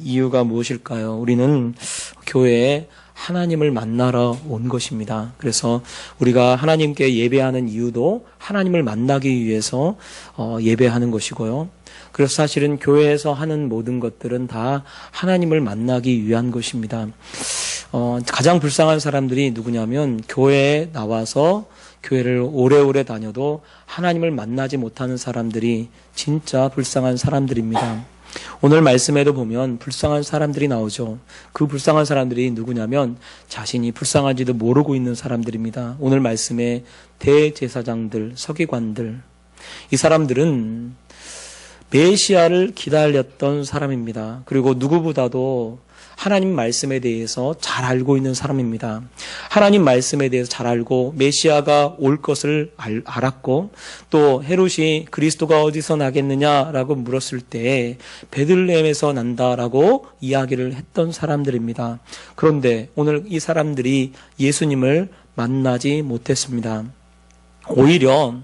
이유가 무엇일까요? 우리는 교회에 하나님을 만나러 온 것입니다. 그래서 우리가 하나님께 예배하는 이유도 하나님을 만나기 위해서 예배하는 것이고요. 그래서 사실은 교회에서 하는 모든 것들은 다 하나님을 만나기 위한 것입니다. 가장 불쌍한 사람들이 누구냐면 교회에 나와서 교회를 오래오래 다녀도 하나님을 만나지 못하는 사람들이 진짜 불쌍한 사람들입니다. 오늘 말씀에도 보면 불쌍한 사람들이 나오죠. 그 불쌍한 사람들이 누구냐면 자신이 불쌍한지도 모르고 있는 사람들입니다. 오늘 말씀에 대제사장들, 서기관들, 이 사람들은 메시아를 기다렸던 사람입니다. 그리고 누구보다도 하나님 말씀에 대해서 잘 알고 있는 사람입니다. 하나님 말씀에 대해서 잘 알고 메시아가 올 것을 알았고, 또 헤롯이 그리스도가 어디서 나겠느냐라고 물었을 때 베들레헴에서 난다라고 이야기를 했던 사람들입니다. 그런데 오늘 이 사람들이 예수님을 만나지 못했습니다. 오히려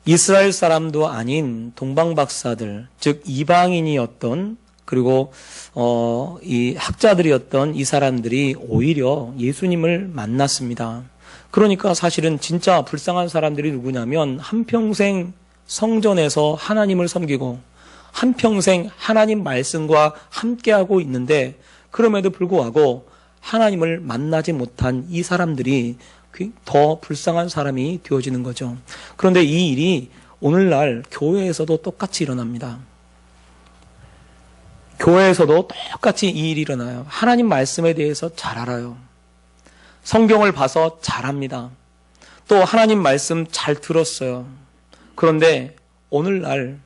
이스라엘 사람도 아닌 동방박사들, 즉 이방인이었던, 그리고 이 학자들이었던 이 사람들이 오히려 예수님을 만났습니다. 그러니까 사실은 진짜 불쌍한 사람들이 누구냐면 한평생 성전에서 하나님을 섬기고 한평생 하나님 말씀과 함께하고 있는데, 그럼에도 불구하고 하나님을 만나지 못한 이 사람들이 더 불쌍한 사람이 되어지는 거죠. 그런데 이 일이 오늘날 교회에서도 똑같이 일어납니다. 교회에서도 똑같이 이 일이 일어나요. 하나님 말씀에 대해서 잘 알아요. 성경을 봐서 잘 압니다. 또 하나님 말씀 잘 들었어요. 그런데 오늘날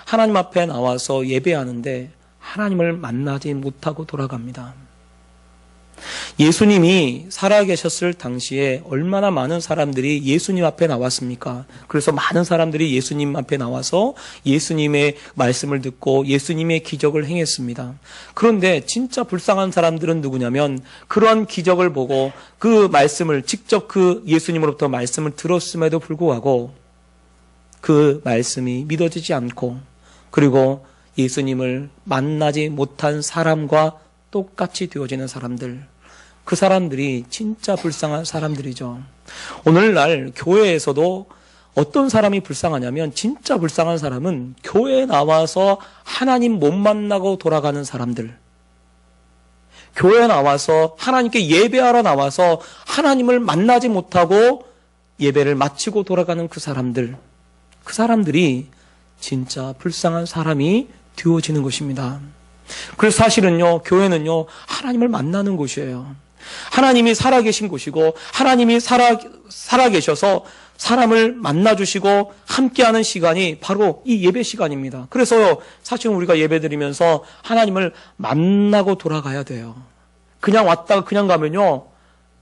하나님 앞에 나와서 예배하는데 하나님을 만나지 못하고 돌아갑니다. 예수님이 살아계셨을 당시에 얼마나 많은 사람들이 예수님 앞에 나왔습니까? 그래서 많은 사람들이 예수님 앞에 나와서 예수님의 말씀을 듣고 예수님의 기적을 행했습니다. 그런데 진짜 불쌍한 사람들은 누구냐면 그러한 기적을 보고 그 말씀을 직접 그 예수님으로부터 말씀을 들었음에도 불구하고 그 말씀이 믿어지지 않고, 그리고 예수님을 만나지 못한 사람과 똑같이 되어지는 사람들, 그 사람들이 진짜 불쌍한 사람들이죠. 오늘날 교회에서도 어떤 사람이 불쌍하냐면, 진짜 불쌍한 사람은 교회에 나와서 하나님 못 만나고 돌아가는 사람들, 교회에 나와서 하나님께 예배하러 나와서 하나님을 만나지 못하고 예배를 마치고 돌아가는 그 사람들이 진짜 불쌍한 사람이 되어지는 것입니다. 그래서 사실은요, 교회는요, 하나님을 만나는 곳이에요. 하나님이 살아계신 곳이고, 하나님이 살아계셔서 사람을 만나주시고 함께하는 시간이 바로 이 예배 시간입니다. 그래서 사실 우리가 예배 드리면서 하나님을 만나고 돌아가야 돼요. 그냥 왔다가 그냥 가면요,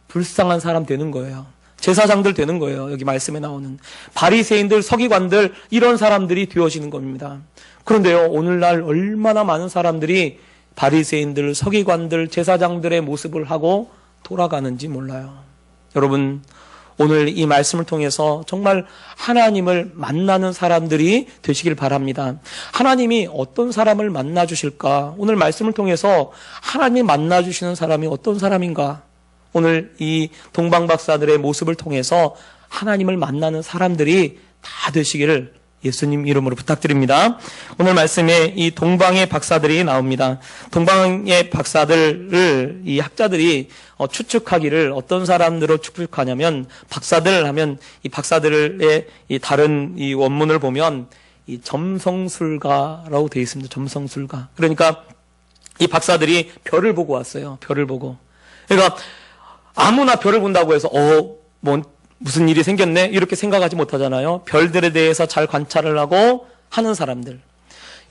불쌍한 사람 되는 거예요. 제사장들 되는 거예요. 여기 말씀에 나오는 바리새인들, 서기관들, 이런 사람들이 되어지는 겁니다. 그런데요, 오늘날 얼마나 많은 사람들이 바리새인들, 서기관들, 제사장들의 모습을 하고 돌아가는지 몰라요. 여러분, 오늘 이 말씀을 통해서 정말 하나님을 만나는 사람들이 되시길 바랍니다. 하나님이 어떤 사람을 만나 주실까? 오늘 말씀을 통해서 하나님이 만나 주시는 사람이 어떤 사람인가? 오늘 이 동방박사들의 모습을 통해서 하나님을 만나는 사람들이 다 되시기를 예수님 이름으로 부탁드립니다. 오늘 말씀에 이 동방의 박사들이 나옵니다. 동방의 박사들을 이 학자들이 추측하기를 어떤 사람들로 추측하냐면, 박사들 하면 이 박사들의 이 다른 이 원문을 보면 이 점성술가라고 되어 있습니다. 점성술가. 그러니까 이 박사들이 별을 보고 왔어요. 별을 보고. 그러니까 아무나 별을 본다고 해서 무슨 일이 생겼네? 이렇게 생각하지 못하잖아요. 별들에 대해서 잘 관찰을 하고 하는 사람들.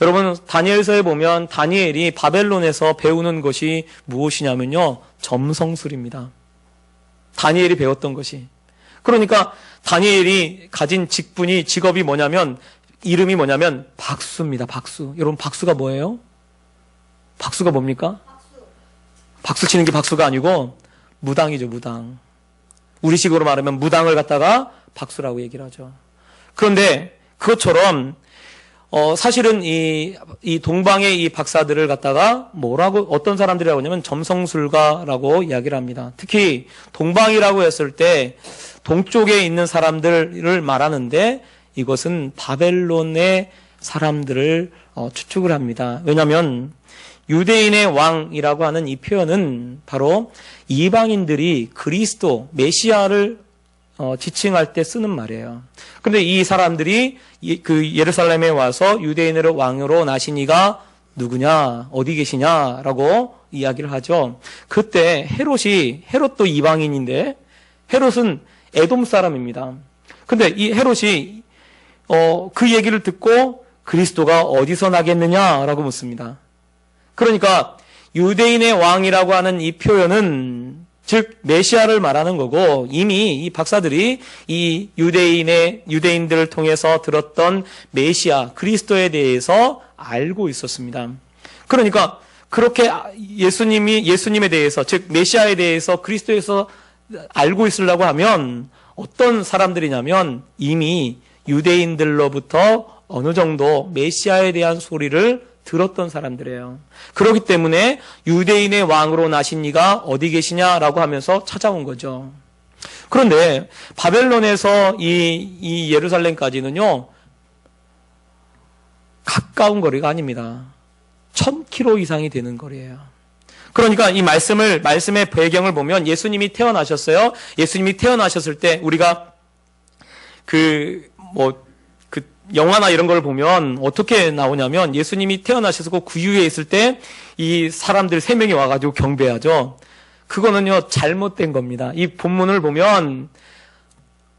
여러분, 다니엘서에 보면 다니엘이 바벨론에서 배우는 것이 무엇이냐면요, 점성술입니다. 다니엘이 배웠던 것이. 그러니까 다니엘이 가진 직업이 뭐냐면, 이름이 뭐냐면 박수입니다. 박수. 여러분, 박수가 뭐예요? 박수가 뭡니까? 박수 치는 게 박수가 아니고 무당이죠, 무당. 우리식으로 말하면 무당을 갖다가 박수라고 얘기를 하죠. 그런데 그것처럼 사실은 이 동방의 이 박사들을 갖다가 어떤 사람들이라고 하냐면 점성술가라고 이야기를 합니다. 특히 동방이라고 했을 때 동쪽에 있는 사람들을 말하는데 이것은 바벨론의 사람들을 추측을 합니다. 왜냐하면 유대인의 왕이라고 하는 이 표현은 바로 이방인들이 그리스도, 메시아를 지칭할 때 쓰는 말이에요. 근데 이 사람들이 그 예루살렘에 와서 유대인의 왕으로 나신 이가 누구냐, 어디 계시냐라고 이야기를 하죠. 그때 헤롯도 이방인인데 헤롯은 에돔 사람입니다. 근데 이 헤롯이 그 얘기를 듣고 그리스도가 어디서 나겠느냐라고 묻습니다. 그러니까 유대인의 왕이라고 하는 이 표현은 즉 메시아를 말하는 거고, 이미 이 박사들이 이 유대인들을 통해서 들었던 메시아 그리스도에 대해서 알고 있었습니다. 그러니까 그렇게 예수님에 대해서, 즉 메시아에 대해서 그리스도에서 알고 있으려고 하면 어떤 사람들이냐면 이미 유대인들로부터 어느 정도 메시아에 대한 소리를 들었던 사람들이에요. 그렇기 때문에 유대인의 왕으로 나신 이가 어디 계시냐라고 하면서 찾아온 거죠. 그런데 바벨론에서 이 예루살렘까지는요, 가까운 거리가 아닙니다. 1000km 이상이 되는 거리예요. 그러니까 이 말씀의 배경을 보면 예수님이 태어나셨어요. 예수님이 태어나셨을 때 우리가 영화나 이런 걸 보면 어떻게 나오냐면 예수님이 태어나셔서 구유에 있을 때 이 사람들 3명이 와가지고 경배하죠. 그거는요, 잘못된 겁니다. 이 본문을 보면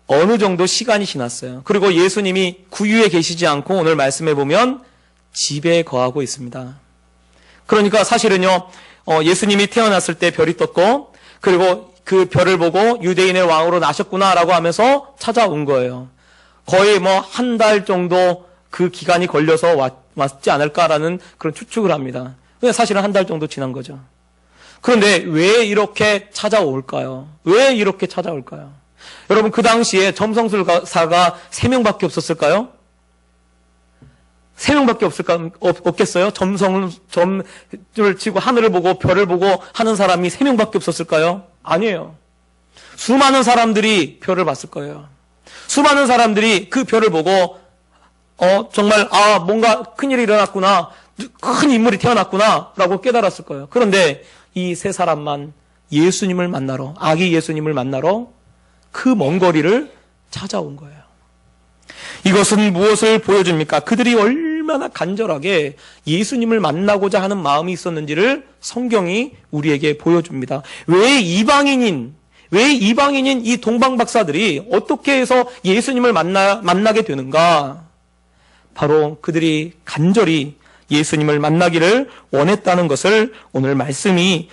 어느 정도 시간이 지났어요. 그리고 예수님이 구유에 계시지 않고 오늘 말씀해 보면 집에 거하고 있습니다. 그러니까 사실은요, 예수님이 태어났을 때 별이 떴고, 그리고 그 별을 보고 유대인의 왕으로 나셨구나라고 하면서 찾아온 거예요. 거의 한 달 정도 그 기간이 걸려서 왔지 않을까라는 그런 추측을 합니다. 근데 사실은 한 달 정도 지난 거죠. 그런데 왜 이렇게 찾아올까요? 왜 이렇게 찾아올까요? 여러분, 그 당시에 점성술사가 3명밖에 없었을까요? 3명밖에 없겠어요? 점을 치고 하늘을 보고 별을 보고 하는 사람이 3명밖에 없었을까요? 아니에요. 수많은 사람들이 별을 봤을 거예요. 수많은 사람들이 그 별을 보고 정말 뭔가 큰일이 일어났구나, 큰 인물이 태어났구나 라고 깨달았을 거예요. 그런데 이 3사람만 예수님을 만나러, 아기 예수님을 만나러 그 먼 거리를 찾아온 거예요. 이것은 무엇을 보여줍니까? 그들이 얼마나 간절하게 예수님을 만나고자 하는 마음이 있었는지를 성경이 우리에게 보여줍니다. 왜 이방인인 이 동방 박사들이 어떻게 해서 예수님을 만나게 되는가? 바로 그들이 간절히 예수님을 만나기를 원했다는 것을 오늘 말씀이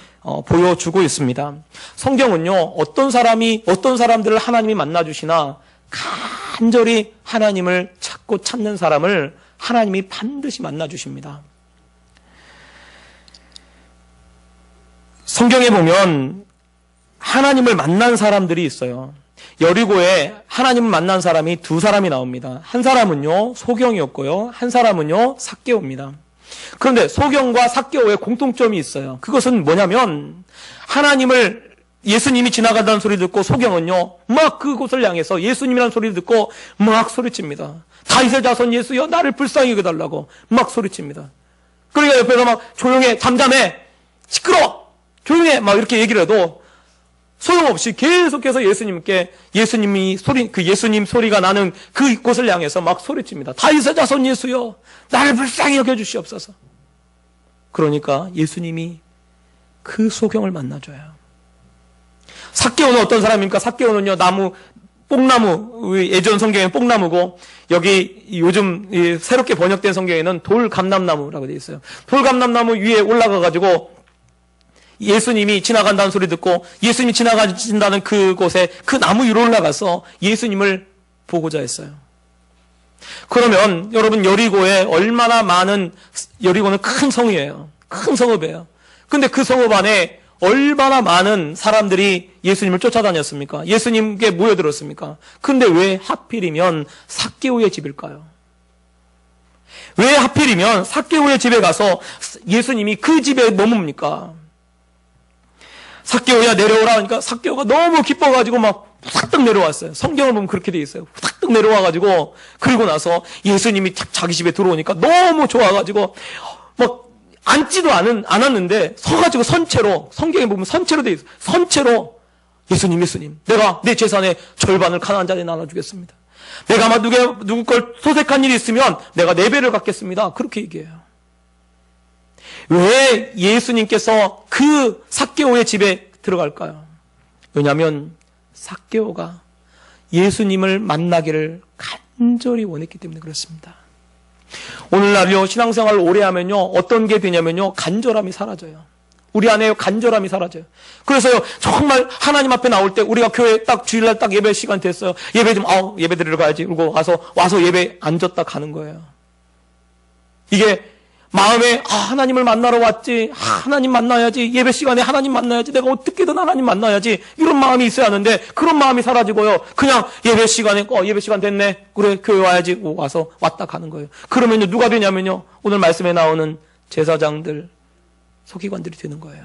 보여주고 있습니다. 성경은요, 어떤 사람들을 하나님이 만나주시나 간절히 하나님을 찾는 사람을 하나님이 반드시 만나주십니다. 성경에 보면 하나님을 만난 사람들이 있어요. 여리고에 하나님을 만난 사람이 2사람이 나옵니다. 한 사람은요, 소경이었고요. 한 사람은요, 삭개오입니다. 그런데 소경과 삭개오의 공통점이 있어요. 그것은 뭐냐면 예수님이 지나간다는 소리 듣고 소경은요, 막 그곳을 향해서 예수님이라는 소리를 듣고 막 소리칩니다. 다윗의 자손 예수여, 나를 불쌍히 여겨달라고 막 소리칩니다. 그러니까 옆에서 막 조용해, 잠잠해, 시끄러워, 조용해, 막 이렇게 얘기를 해도 소용없이 계속해서 예수님 소리가 나는 그곳을 향해서 막 소리칩니다. 다윗의 자손 예수여, 나를 불쌍히 여겨주시옵소서. 그러니까 예수님이 그 소경을 만나줘요. 삭개오는 어떤 사람입니까? 삭개오는요, 뽕나무, 예전 성경에는 뽕나무고, 여기 요즘 새롭게 번역된 성경에는 돌감람나무라고 되어 있어요. 돌감람나무 위에 올라가가지고 예수님이 지나간다는 소리 듣고 예수님이 지나가신다는 그곳에 그 나무 위로 올라가서 예수님을 보고자 했어요. 그러면 여러분, 여리고는 큰 성이에요. 큰 성읍이에요. 근데 그 성읍 안에 얼마나 많은 사람들이 예수님을 쫓아다녔습니까? 예수님께 모여들었습니까? 근데 왜 하필이면 삭개오의 집일까요? 왜 하필이면 삭개오의 집에 가서 예수님이 그 집에 머뭅니까? 삭개오야 내려오라 하니까 삭개오가 너무 기뻐가지고 막 후닥 내려왔어요. 성경을 보면 그렇게 돼 있어요. 후닥 내려와가지고 그리고 나서 예수님이 자기 집에 들어오니까 너무 좋아가지고 막 앉지도 않았는데 서가지고 선체로, 성경에 보면 선체로 돼 있어요. 선체로 예수님 내가 내 재산의 절반을 가난한 자에게 나눠주겠습니다. 내가 아마 누구 걸 소색한 일이 있으면 내가 4배를 갚겠습니다. 그렇게 얘기해요. 왜 예수님께서 그 삭개오의 집에 들어갈까요? 왜냐하면 삭개오가 예수님을 만나기를 간절히 원했기 때문에 그렇습니다. 오늘날요 신앙생활을 오래 하면요 어떤 게 되냐면요 간절함이 사라져요. 우리 안에 간절함이 사라져요. 그래서요 정말 하나님 앞에 나올 때 우리가 교회 딱 주일날 딱 예배 시간 됐어요. 예배 예배 드리러 가야지. 그리고 와서 예배 앉았다 가는 거예요. 이게 마음에 하나님을 만나러 왔지. 하나님 만나야지. 예배 시간에 하나님 만나야지. 내가 어떻게든 하나님 만나야지. 이런 마음이 있어야 하는데 그런 마음이 사라지고요. 그냥 예배 시간에 예배 시간 됐네. 그래 교회 와야지. 와서 왔다 가는 거예요. 그러면요 누가 되냐면요 오늘 말씀에 나오는 제사장들, 서기관들이 되는 거예요.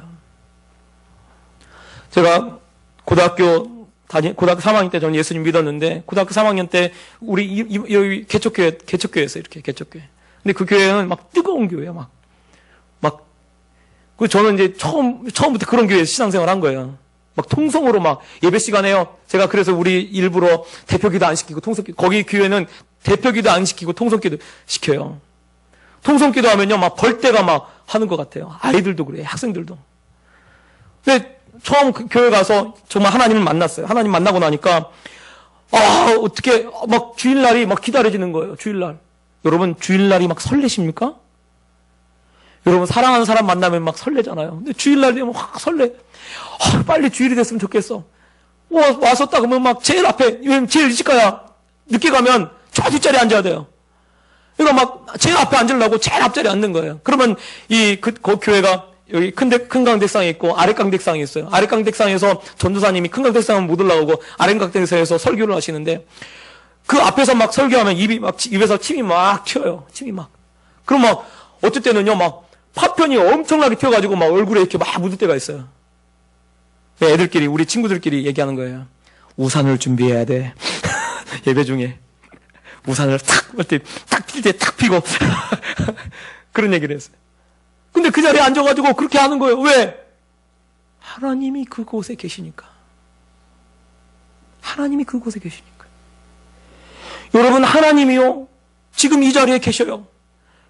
제가 고등학교 3학년 때 저는 예수님 믿었는데 고등학교 3학년 때 우리 여기 개척교회였어요. 이렇게 개척교회. 근데 그 교회는 막 뜨거운 교회야, 그 저는 이제 처음부터 그런 교회에서 신앙생활 한 거예요. 막 통성으로 막 예배 시간에요. 제가 그래서 우리 일부러 대표기도 안 시키고 거기 교회는 대표기도 안 시키고 통성기도 시켜요. 통성기도 하면요, 막 벌떼가 막 하는 것 같아요. 아이들도 그래요, 학생들도. 근데 처음 그 교회 가서 정말 하나님을 만났어요. 하나님 만나고 나니까, 어떻게, 막 주일날이 막 기다려지는 거예요, 주일날. 여러분, 주일날이 막 설레십니까? 여러분, 사랑하는 사람 만나면 막 설레잖아요. 근데 주일날이 막 설레. 빨리 주일이 됐으면 좋겠어. 와서 딱 그러면 막 제일 앞에, 제일 일찍 가야, 늦게 가면 저 뒷자리에 앉아야 돼요. 그러니까 막 제일 앞에 앉으려고 제일 앞자리에 앉는 거예요. 그러면 그 교회가 여기 큰 강대상이 있고 아래 강대상이 있어요. 아래 강대상에서 전도사님이 큰 강대상은 못 올라오고 아래 강대상에서 설교를 하시는데 그 앞에서 막 설교하면 입에서 침이 막 튀어요. 침이 막. 그럼 막 어쩔 때는요 막 파편이 엄청나게 튀어가지고 막 얼굴에 이렇게 막 묻을 때가 있어요. 애들끼리 우리 친구들끼리 얘기하는 거예요. 우산을 준비해야 돼. 예배 중에. 우산을 탁 필 때 탁 피고 그런 얘기를 했어요. 근데 그 자리에 앉아가지고 그렇게 하는 거예요. 왜? 하나님이 그곳에 계시니까. 하나님이 그곳에 계시니까. 여러분, 하나님이요 지금 이 자리에 계셔요.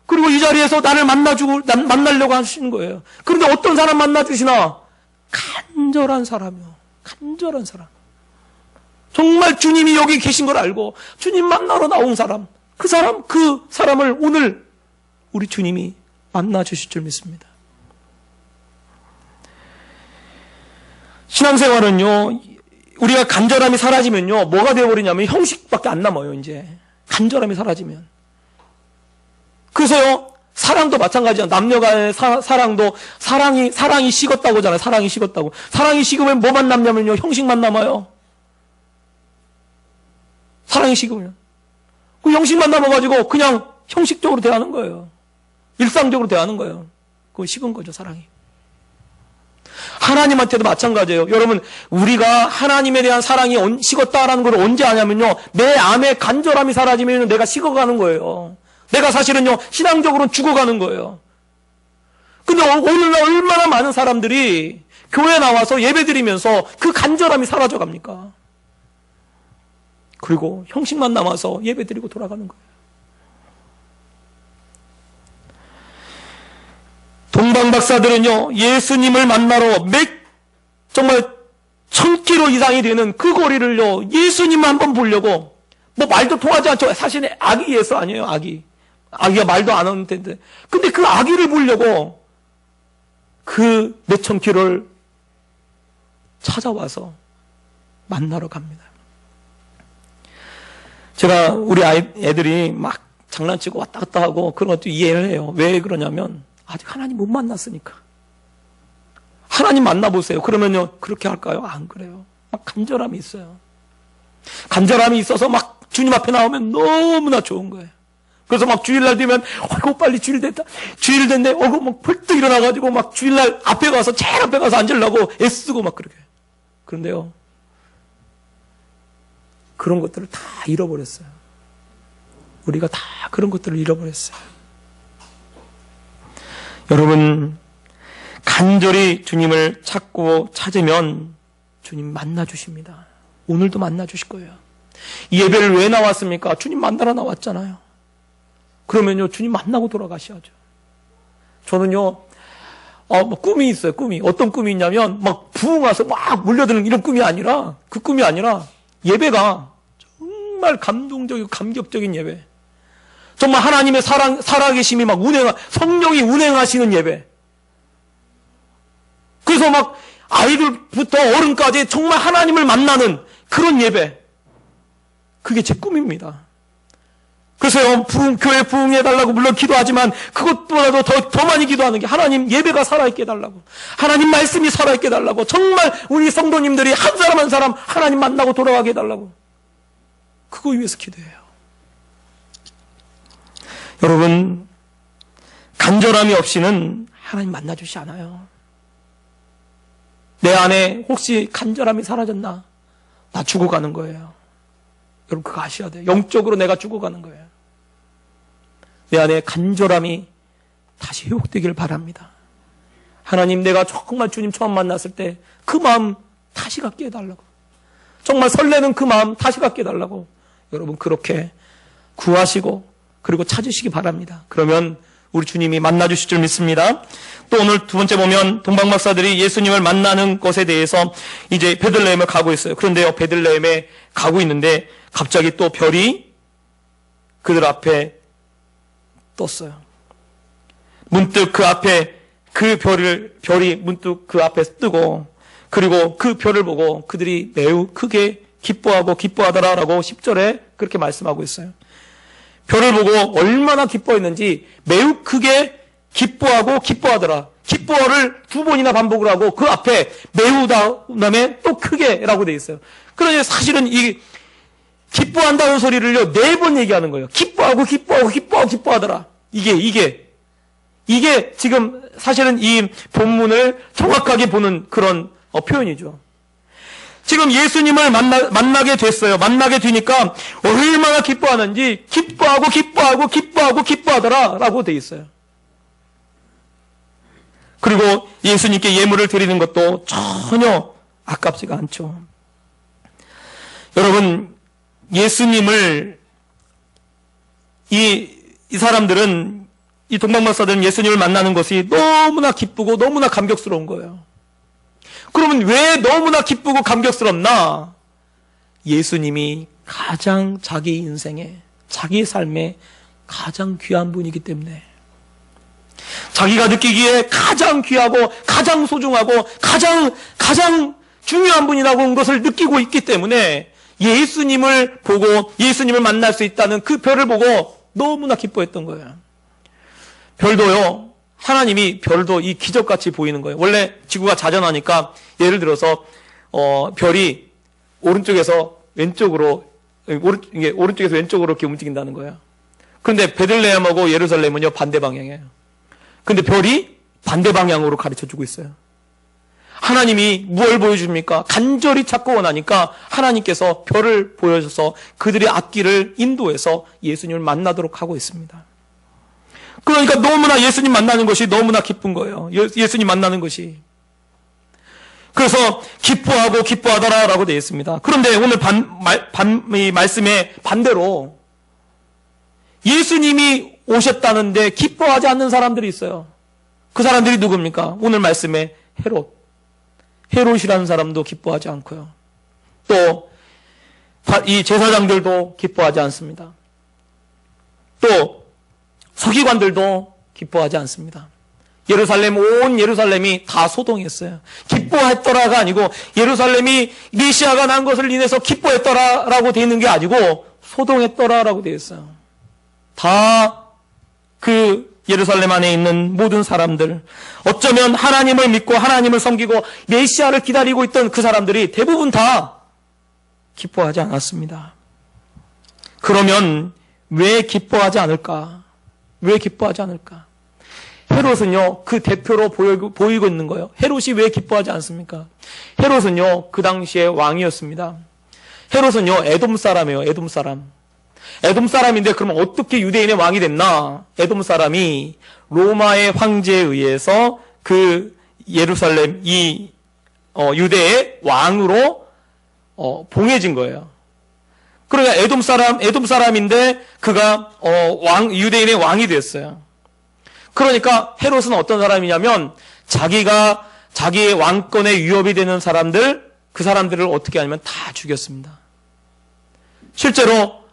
그리고 이 자리에서 나를 만나려고 하시는 거예요. 그런데 어떤 사람 만나주시나? 간절한 사람이요. 간절한 사람. 정말 주님이 여기 계신 걸 알고 주님 만나러 나온 사람, 그 사람을 오늘 우리 주님이 만나 주실 줄 믿습니다. 신앙생활은요, 우리가 간절함이 사라지면요, 뭐가 되어버리냐면 형식밖에 안 남아요, 이제. 간절함이 사라지면. 그래서요, 사랑도 마찬가지야. 남녀 간의 사랑도, 사랑이 식었다고 하잖아요. 사랑이 식었다고. 사랑이 식으면 뭐만 남냐면요, 형식만 남아요. 사랑이 식으면. 그 형식만 남아가지고 그냥 형식적으로 대하는 거예요. 일상적으로 대하는 거예요. 그건 식은 거죠, 사랑이. 하나님한테도 마찬가지예요. 여러분, 우리가 하나님에 대한 사랑이 식었다라는 걸 언제 아냐면요, 내 안에 간절함이 사라지면 내가 식어가는 거예요. 내가 사실은요, 신앙적으로는 죽어가는 거예요. 근데 오늘날 얼마나 많은 사람들이 교회에 나와서 예배드리면서 그 간절함이 사라져 갑니까? 그리고 형식만 남아서 예배드리고 돌아가는 거예요. 동방박사들은요, 예수님을 만나러 정말 1000km 이상이 되는 그 거리를요, 예수님 한번 보려고, 말도 통하지 않죠. 사실은 아기 예수 아니에요, 아기. 아기가 말도 안 하는 텐데. 근데 그 아기를 보려고 그 몇천 킬로를 찾아와서 만나러 갑니다. 제가 우리 애들이 막 장난치고 왔다 갔다 하고 그런 것도 이해를 해요. 왜 그러냐면 아직 하나님 못 만났으니까. 하나님 만나보세요. 그러면요, 그렇게 할까요? 안 그래요. 막 간절함이 있어요. 간절함이 있어서 막 주님 앞에 나오면 너무나 좋은 거예요. 그래서 막 주일날 되면 아이고 빨리 주일 됐다. 주일 됐네. 어이구 막 벌떡 일어나가지고 막 주일날 앞에 가서 제일 앞에 가서 앉으려고 애쓰고 막 그렇게. 그런데요. 그런 것들을 다 잃어버렸어요. 우리가 다 그런 것들을 잃어버렸어요. 여러분, 간절히 주님을 찾고 찾으면 주님 만나 주십니다. 오늘도 만나 주실 거예요. 예배를 왜 나왔습니까? 주님 만나러 나왔잖아요. 그러면요, 주님 만나고 돌아가셔야죠. 저는요, 꿈이 있어요, 꿈이. 어떤 꿈이 있냐면, 막 부흥 와서 막 몰려드는 이런 꿈이 아니라, 그 꿈이 아니라, 예배가 정말 감동적이고 감격적인 예배. 정말 하나님의 살아계심이 막 성령이 운행하시는 예배. 그래서 막 아이들부터 어른까지 정말 하나님을 만나는 그런 예배. 그게 제 꿈입니다. 그래서요, 교회 부흥해달라고 물론 기도하지만 그것보다도 더 많이 기도하는 게 하나님 예배가 살아있게 해달라고. 하나님 말씀이 살아있게 해달라고. 정말 우리 성도님들이 한 사람 한 사람 하나님 만나고 돌아가게 해달라고. 그거 위해서 기도해요. 여러분, 간절함이 없이는 하나님 만나주시 않아요. 내 안에 혹시 간절함이 사라졌나? 나 죽어가는 거예요. 여러분 그거 아셔야 돼요. 영적으로 내가 죽어가는 거예요. 내 안에 간절함이 다시 회복되길 바랍니다. 하나님, 내가 정말 주님 처음 만났을 때 그 마음 다시 갖게 해달라고. 정말 설레는 그 마음 다시 갖게 해달라고. 여러분 그렇게 구하시고 그리고 찾으시기 바랍니다. 그러면 우리 주님이 만나주실 줄 믿습니다. 또 오늘 두 번째 보면 동방박사들이 예수님을 만나는 것에 대해서 이제 베들레헴을 가고 있어요. 그런데요, 베들레헴에 가고 있는데 갑자기 또 별이 그들 앞에 떴어요. 문득 그 앞에 별이 문득 그 앞에 뜨고, 그리고 그 별을 보고 그들이 매우 크게 기뻐하더라라고 10절에 그렇게 말씀하고 있어요. 별을 보고 얼마나 기뻐했는지 매우 크게 기뻐하더라. 기뻐를 두 번이나 반복을 하고 그 앞에 매우 다음에 또 크게라고 되어 있어요. 그러니 사실은 이 기뻐한다는 소리를요 4번 얘기하는 거예요. 기뻐하더라. 이게 지금 사실은 이 본문을 정확하게 보는 그런 표현이죠. 지금 예수님을 만나게 됐어요. 만나게 되니까 얼마나 기뻐하는지 기뻐하더라 라고 되어 있어요. 그리고 예수님께 예물을 드리는 것도 전혀 아깝지가 않죠. 여러분, 예수님을 이 사람들은, 이 동방박사들은 예수님을 만나는 것이 너무나 기쁘고 너무나 감격스러운 거예요. 그러면 왜 너무나 기쁘고 감격스럽나? 예수님이 가장 자기 인생에, 자기 삶에 가장 귀한 분이기 때문에, 자기가 느끼기에 가장 귀하고 가장 소중하고 가장 중요한 분이라고 것을 느끼고 있기 때문에 예수님을 보고 예수님을 만날 수 있다는 그 별을 보고 너무나 기뻐했던 거예요. 별도요, 하나님이 별도 이 기적같이 보이는 거예요. 원래 지구가 자전하니까 예를 들어서 별이 오른쪽에서 왼쪽으로 이렇게 움직인다는 거예요. 그런데 베들레헴하고 예루살렘은요 반대 방향이에요. 근데 별이 반대 방향으로 가르쳐주고 있어요. 하나님이 뭘 보여줍니까? 간절히 찾고 원하니까 하나님께서 별을 보여줘서 그들의 앞길을 인도해서 예수님을 만나도록 하고 있습니다. 그러니까 너무나 예수님 만나는 것이 너무나 기쁜 거예요. 예수님 만나는 것이. 그래서 기뻐하더라라고 되어 있습니다. 그런데 오늘 이 말씀의 반대로 예수님이 오셨다는데 기뻐하지 않는 사람들이 있어요. 그 사람들이 누굽니까? 오늘 말씀에 헤롯이라는 사람도 기뻐하지 않고요. 또 이 제사장들도 기뻐하지 않습니다. 또 서기관들도 기뻐하지 않습니다. 온 예루살렘이 다 소동했어요. 기뻐했더라가 아니고 예루살렘이 메시아가 난 것을 인해서 기뻐했더라라고 되어 있는 게 아니고 소동했더라라고 되어 있어요. 다 그 예루살렘 안에 있는 모든 사람들, 어쩌면 하나님을 믿고 하나님을 섬기고 메시아를 기다리고 있던 그 사람들이 대부분 다 기뻐하지 않았습니다. 그러면 왜 기뻐하지 않을까? 왜 기뻐하지 않을까? 헤롯은요, 그 대표로 보이고 있는 거예요. 헤롯이 왜 기뻐하지 않습니까? 헤롯은요, 그 당시에 왕이었습니다. 헤롯은요, 에돔 사람이에요, 에돔 사람. 에돔 사람인데 그러면 어떻게 유대인의 왕이 됐나? 에돔 사람이 로마의 황제에 의해서 그 예루살렘, 유대의 왕으로 봉해진 거예요. 그러니까 에돔 사람인데 그가 유대인의 왕이 됐어요. 그러니까 헤롯은 어떤 사람이냐면 자기가 자기의 왕권에 위협이 되는 사람들, 그 사람들을 어떻게 하냐면 다 죽였습니다. 실제로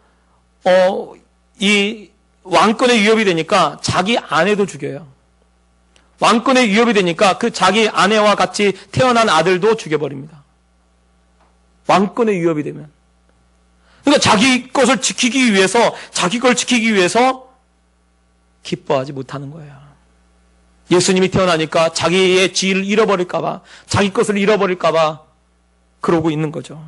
이 왕권에 위협이 되니까 자기 아내도 죽여요. 왕권에 위협이 되니까 그 자기 아내와 같이 태어난 아들도 죽여버립니다. 왕권에 위협이 되면. 그러니까 자기 것을 지키기 위해서, 자기 걸 지키기 위해서 기뻐하지 못하는 거예요. 예수님이 태어나니까 자기의 지위를 잃어버릴까봐, 자기 것을 잃어버릴까봐 그러고 있는 거죠.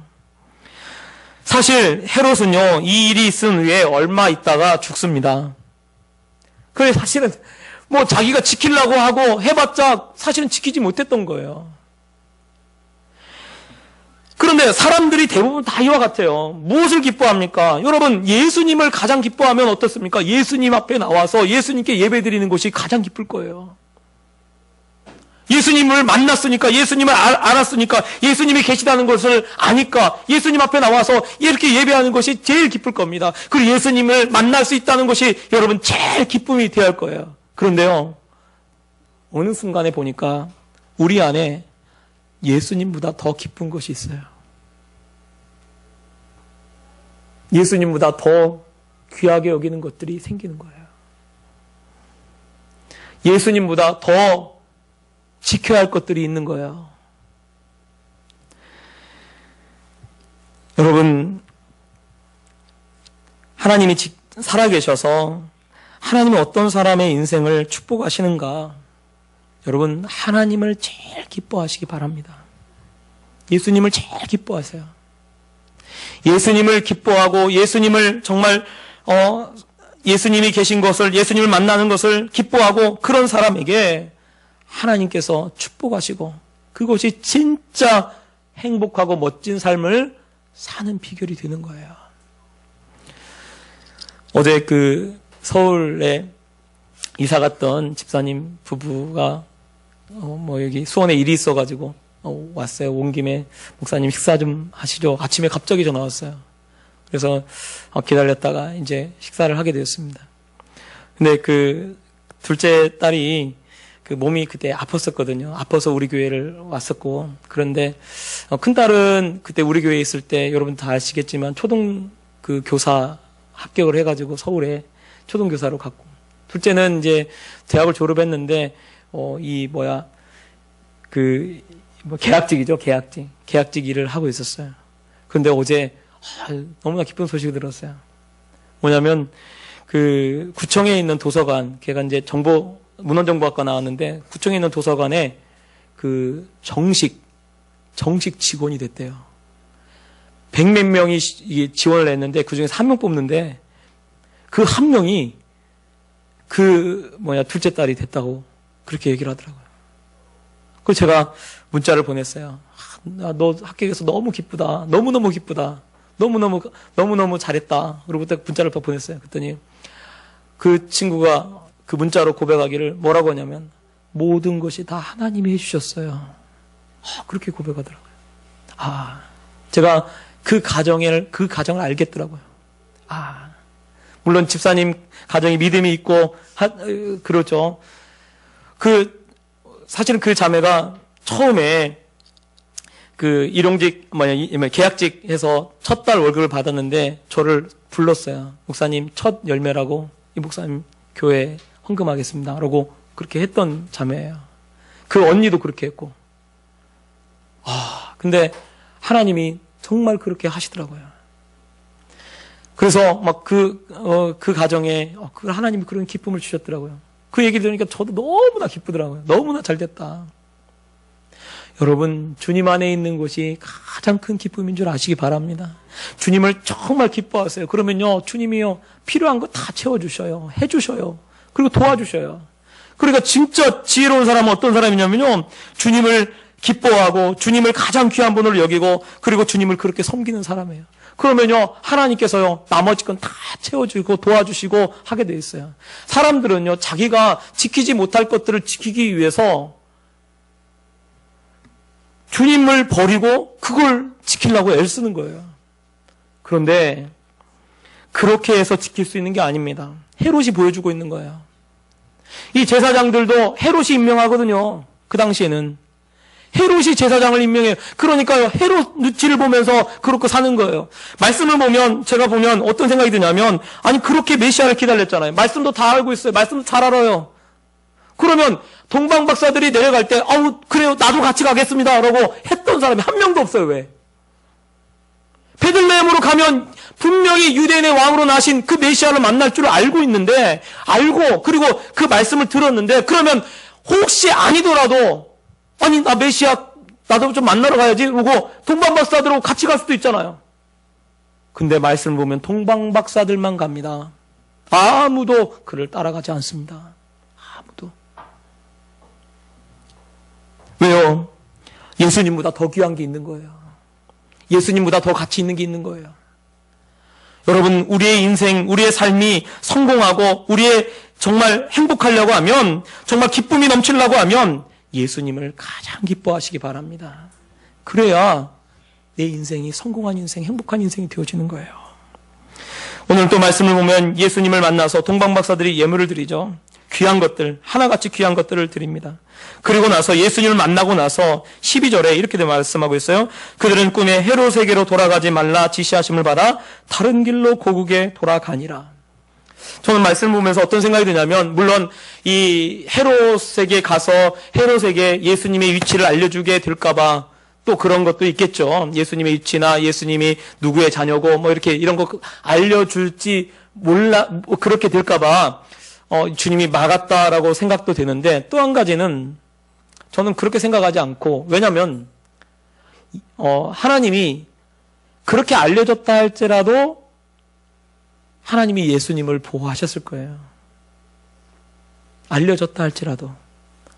사실 헤롯은요, 이 일이 있은 후에 얼마 있다가 죽습니다. 그래 사실은 뭐 자기가 지키려고 하고 해봤자 사실은 지키지 못했던 거예요. 그런데 사람들이 대부분 다 이와 같아요. 무엇을 기뻐합니까? 여러분, 예수님을 가장 기뻐하면 어떻습니까? 예수님 앞에 나와서 예수님께 예배드리는 것이 가장 기쁠 거예요. 예수님을 만났으니까, 예수님을 알았으니까, 예수님이 계시다는 것을 아니까 예수님 앞에 나와서 이렇게 예배하는 것이 제일 기쁠 겁니다. 그리고 예수님을 만날 수 있다는 것이 여러분 제일 기쁨이 되어야 할 거예요. 그런데요, 어느 순간에 보니까 우리 안에 예수님보다 더 기쁜 것이 있어요. 예수님보다 더 귀하게 여기는 것들이 생기는 거예요. 예수님보다 더 지켜야 할 것들이 있는 거예요. 여러분, 하나님이 살아계셔서 하나님은 어떤 사람의 인생을 축복하시는가? 여러분, 하나님을 제일 기뻐하시기 바랍니다. 예수님을 제일 기뻐하세요. 예수님을 기뻐하고 예수님을 정말 예수님이 계신 것을, 예수님을 만나는 것을 기뻐하고 그런 사람에게 하나님께서 축복하시고 그것이 진짜 행복하고 멋진 삶을 사는 비결이 되는 거예요. 어제 그 서울에 이사 갔던 집사님 부부가 여기 수원에 일이 있어가지고 왔어요. 온 김에 목사님 식사 좀 하시죠. 아침에 갑자기 전화 왔어요. 그래서 기다렸다가 이제 식사를 하게 되었습니다. 근데 그 둘째 딸이 그 몸이 그때 아팠었거든요. 아파서 우리 교회를 왔었고, 그런데 큰 딸은 그때 우리 교회에 있을 때 여러분 다 아시겠지만 초등 그 교사 합격을 해가지고 서울에 초등교사로 갔고, 둘째는 이제 대학을 졸업했는데 계약직이죠. 계약직 일을 하고 있었어요. 그런데 어제 너무나 기쁜 소식을 들었어요. 뭐냐면 그 구청에 있는 도서관, 걔가 이제 문헌정보학과 나왔는데 구청에 있는 도서관에 그 정식 직원이 됐대요. 100몇 명이 지원을 했는데 그중에서 한 명 뽑는데 그 한 명이 둘째 딸이 됐다고 그렇게 얘기를 하더라고요. 그래서 제가 문자를 보냈어요. 너 합격해서 너무 기쁘다. 너무너무 기쁘다. 너무너무 잘했다. 그리고 딱 문자를 보냈어요. 그랬더니 그 친구가 그 문자로 고백하기를 뭐라고 하냐면 모든 것이 다 하나님이 해주셨어요. 그렇게 고백하더라고요. 제가 그 가정을 알겠더라고요. 물론 집사님 가정이 믿음이 있고 그렇죠. 사실은 그 자매가 처음에 그 일용직 계약직 해서 첫 달 월급을 받았는데 저를 불렀어요. 목사님 첫 열매라고 이 목사님 교회 헌금하겠습니다. 라고 그렇게 했던 자매예요. 그 언니도 그렇게 했고. 근데 하나님이 정말 그렇게 하시더라고요. 그래서 막 그 가정에 하나님이 그런 기쁨을 주셨더라고요. 그 얘기 들으니까 저도 너무나 기쁘더라고요. 너무나 잘 됐다. 여러분, 주님 안에 있는 것이 가장 큰 기쁨인 줄 아시기 바랍니다. 주님을 정말 기뻐하세요. 그러면요, 주님이요, 필요한 거 다 채워주셔요. 해주셔요. 그리고 도와주셔요. 그러니까 진짜 지혜로운 사람은 어떤 사람이냐면요, 주님을 기뻐하고 주님을 가장 귀한 분으로 여기고 그리고 주님을 그렇게 섬기는 사람이에요. 그러면요, 하나님께서요, 나머지 건 다 채워주고 도와주시고 하게 돼 있어요. 사람들은요, 자기가 지키지 못할 것들을 지키기 위해서 주님을 버리고 그걸 지키려고 애를 쓰는 거예요. 그런데 그렇게 해서 지킬 수 있는 게 아닙니다. 헤롯이 보여주고 있는 거예요. 이 제사장들도 헤롯이 임명하거든요. 그 당시에는. 헤롯이 제사장을 임명해요. 그러니까요, 헤롯 눈치를 보면서 그렇게 사는 거예요. 말씀을 보면, 제가 보면 어떤 생각이 드냐면, 아니, 그렇게 메시아를 기다렸잖아요. 말씀도 다 알고 있어요. 말씀도 잘 알아요. 그러면 동방박사들이 내려갈 때, 아우, 그래요, 나도 같이 가겠습니다. 라고 했던 사람이 한 명도 없어요. 왜? 베들레헴으로 가면 분명히 유대인의 왕으로 나신 그 메시아를 만날 줄 알고 있는데, 알고, 그리고 그 말씀을 들었는데, 그러면 혹시 아니더라도, 아니, 나 메시아, 나도 좀 만나러 가야지. 그러고 동방박사들하고 같이 갈 수도 있잖아요. 근데 말씀을 보면 동방박사들만 갑니다. 아무도 그를 따라가지 않습니다. 아무도. 왜요? 예수님보다 더 귀한 게 있는 거예요. 예수님보다 더 가치 있는 게 있는 거예요. 여러분, 우리의 인생, 우리의 삶이 성공하고 우리의 정말 행복하려고 하면, 정말 기쁨이 넘치려고 하면 예수님을 가장 기뻐하시기 바랍니다. 그래야 내 인생이 성공한 인생, 행복한 인생이 되어지는 거예요. 오늘 또 말씀을 보면 예수님을 만나서 동방박사들이 예물을 드리죠. 귀한 것들, 하나같이 귀한 것들을 드립니다. 그리고 나서 예수님을 만나고 나서 12절에 이렇게 말씀하고 있어요. 그들은 꿈에 헤롯에게로 돌아가지 말라 지시하심을 받아 다른 길로 고국에 돌아가니라. 저는 말씀을 보면서 어떤 생각이 드냐면, 물론 이 헤롯에게 가서 헤롯에게 예수님의 위치를 알려주게 될까봐 또 그런 것도 있겠죠. 예수님의 위치나 예수님이 누구의 자녀고 뭐 이렇게 이런 거 알려줄지 몰라, 그렇게 될까봐 주님이 막았다라고 생각도 되는데, 또 한 가지는 저는 그렇게 생각하지 않고, 왜냐면 하나님이 그렇게 알려줬다 할지라도 하나님이 예수님을 보호하셨을 거예요. 알려줬다 할지라도.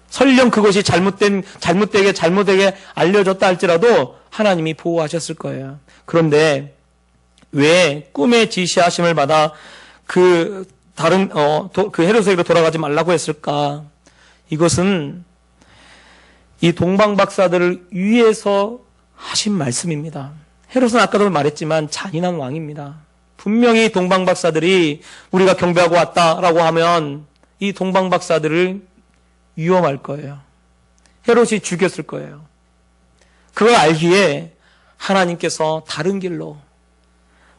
설령 그것이 잘못되게 알려졌다 할지라도 하나님이 보호하셨을 거예요. 그런데 왜 꿈의 지시하심을 받아 그 헤롯에게로 돌아가지 말라고 했을까? 이것은 이 동방박사들을 위해서 하신 말씀입니다. 헤롯은 아까도 말했지만 잔인한 왕입니다. 분명히 동방박사들이 우리가 경배하고 왔다라고 하면 이 동방박사들을 위험할 거예요. 헤롯이 죽였을 거예요. 그걸 알기에 하나님께서 다른 길로,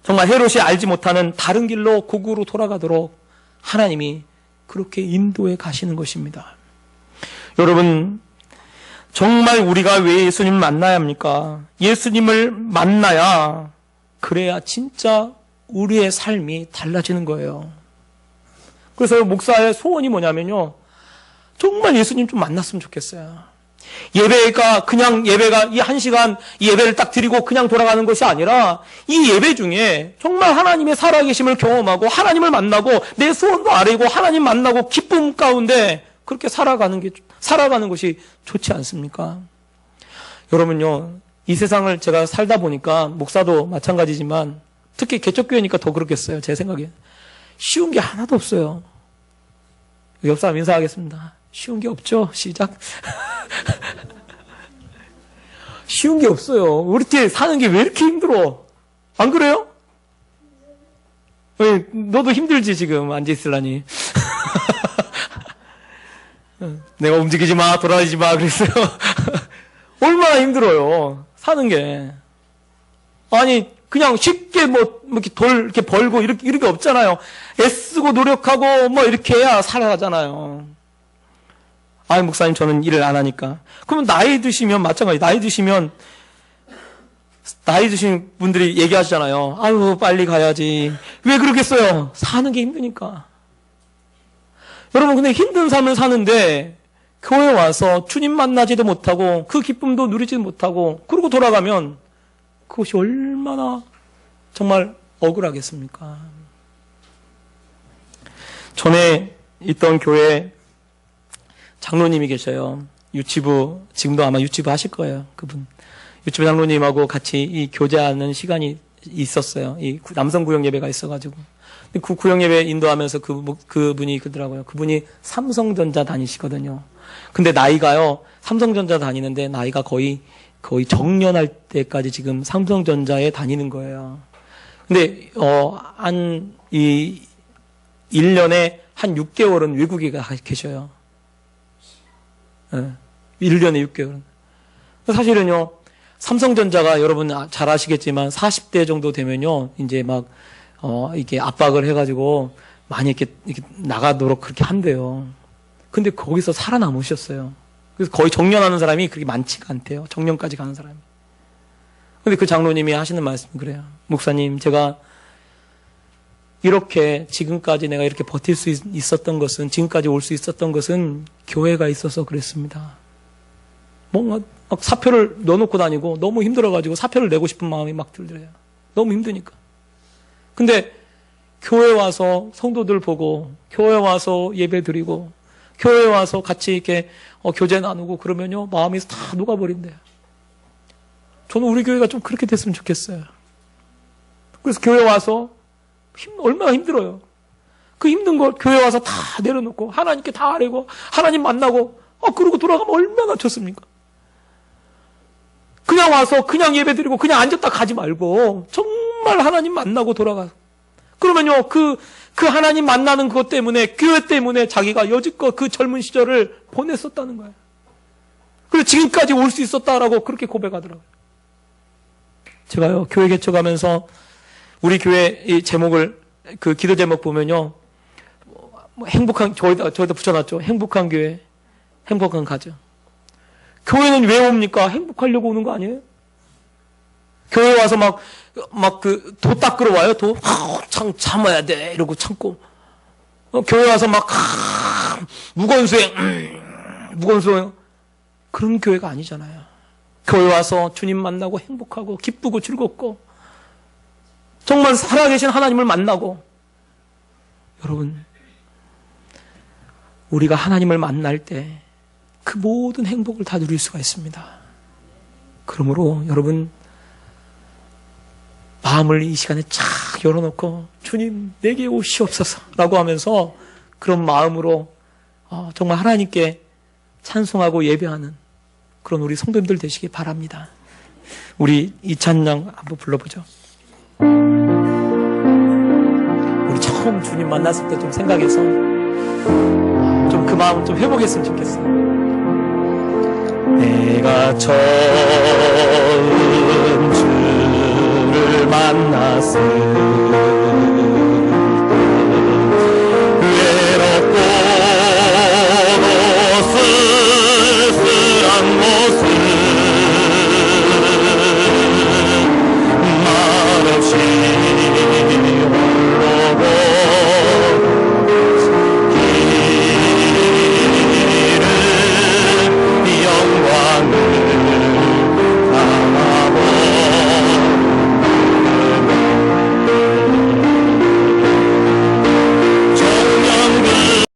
정말 헤롯이 알지 못하는 다른 길로 고국으로 돌아가도록 하나님이 그렇게 인도해 가시는 것입니다. 여러분, 정말 우리가 왜 예수님을 만나야 합니까? 예수님을 만나야, 그래야 진짜 우리의 삶이 달라지는 거예요. 그래서 목사의 소원이 뭐냐면요, 정말 예수님 좀 만났으면 좋겠어요. 예배가 이 1시간 이 예배를 딱 드리고 그냥 돌아가는 것이 아니라, 이 예배 중에 정말 하나님의 살아계심을 경험하고 하나님을 만나고 내 소원도 아뢰고 하나님 만나고 기쁨 가운데 그렇게 살아가는 것이 좋지 않습니까? 여러분요, 이 세상을 제가 살다 보니까, 목사도 마찬가지지만 특히 개척교회니까 더 그렇겠어요. 제 생각에 쉬운 게 하나도 없어요. 옆 사람 인사하겠습니다. 쉬운 게 없죠? 시작. 쉬운 게 없어요. 우리 때 사는 게 왜 이렇게 힘들어? 안 그래요? 너도 힘들지, 지금 앉아있으려니. 내가 움직이지 마, 돌아다니지 마, 그랬어요. 얼마나 힘들어요, 사는 게. 아니, 그냥 쉽게 이렇게 벌고 이렇게 없잖아요. 애쓰고 노력하고 이렇게 해야 살아가잖아요. 아이, 목사님, 저는 일을 안 하니까. 그러면 나이 드시면 마찬가지. 나이 드신 분들이 얘기하시잖아요. 아유, 빨리 가야지. 왜 그러겠어요? 사는 게 힘드니까. 여러분, 근데 힘든 삶을 사는데 교회 와서 주님 만나지도 못하고 그 기쁨도 누리지도 못하고 그러고 돌아가면 그것이 얼마나 정말 억울하겠습니까? 전에 있던 교회 장로님이 계셔요. 유치부, 지금도 아마 유치부 하실 거예요. 그분. 유치부 장로님하고 같이 이 교제하는 시간이 있었어요. 이 남성구역 예배가 있어가지고. 그 구역 예배 인도하면서 그분이 그러더라고요. 그분이 삼성전자 다니시거든요. 근데 나이가요, 삼성전자 다니는데 나이가 거의 정년할 때까지 지금 삼성전자에 다니는 거예요. 근데, 1년에 한 6개월은 외국에 계셔요. 네, 1년에 6개월은. 사실은요, 삼성전자가 여러분 잘 아시겠지만 40대 정도 되면요, 이제 막, 이게 압박을 해가지고 많이 이렇게 나가도록 그렇게 한대요. 근데 거기서 살아남으셨어요. 그래서 거의 정년하는 사람이 그렇게 많지가 않대요. 정년까지 가는 사람이. 근데 그 장로님이 하시는 말씀이 그래요. 목사님, 제가 이렇게 지금까지 내가 이렇게 버틸 수 있었던 것은, 지금까지 올 수 있었던 것은 교회가 있어서 그랬습니다. 뭔가 막 사표를 넣어놓고 다니고 너무 힘들어가지고 사표를 내고 싶은 마음이 막 들더래요. 너무 힘드니까. 근데 교회 와서 성도들 보고, 교회 와서 예배 드리고, 교회 와서 같이 이렇게 교제 나누고 그러면요, 마음이 다 녹아버린대요. 저는 우리 교회가 좀 그렇게 됐으면 좋겠어요. 그래서 교회 와서 얼마나 힘들어요. 그 힘든 걸 교회 와서 다 내려놓고 하나님께 다 아뢰고 하나님 만나고 그러고 돌아가면 얼마나 좋습니까? 그냥 와서 그냥 예배드리고 그냥 앉았다 가지 말고 정말 하나님 만나고 돌아가. 그러면요, 그 하나님 만나는 그것 때문에, 교회 때문에 자기가 여지껏 그 젊은 시절을 보냈었다는 거예요. 그래서 지금까지 올 수 있었다라고 그렇게 고백하더라고요. 제가요, 교회 개척하면서 우리 교회 이 제목을, 그 기도 제목 보면요, 행복한, 저희다 붙여놨죠. 행복한 교회, 행복한 가정. 교회는 왜 옵니까? 행복하려고 오는 거 아니에요? 교회 와서 도 닦으러 와요, 도? 참아야 돼. 이러고 참고. 교회 와서 무거운 수행. 그런 교회가 아니잖아요. 교회 와서 주님 만나고 행복하고 기쁘고 즐겁고 정말 살아계신 하나님을 만나고. 여러분, 우리가 하나님을 만날 때 그 모든 행복을 다 누릴 수가 있습니다. 그러므로 여러분, 마음을 이 시간에 쫙 열어놓고 주님 내게 오시옵소서 라고 하면서 그런 마음으로 정말 하나님께 찬송하고 예배하는 그런 우리 성도님들 되시기 바랍니다. 우리 이 찬양 한번 불러보죠. 우리 처음 주님 만났을 때 좀 생각해서 좀 그 마음 좀 회복했으면 좋겠어요. 내가 처음 주를 만났을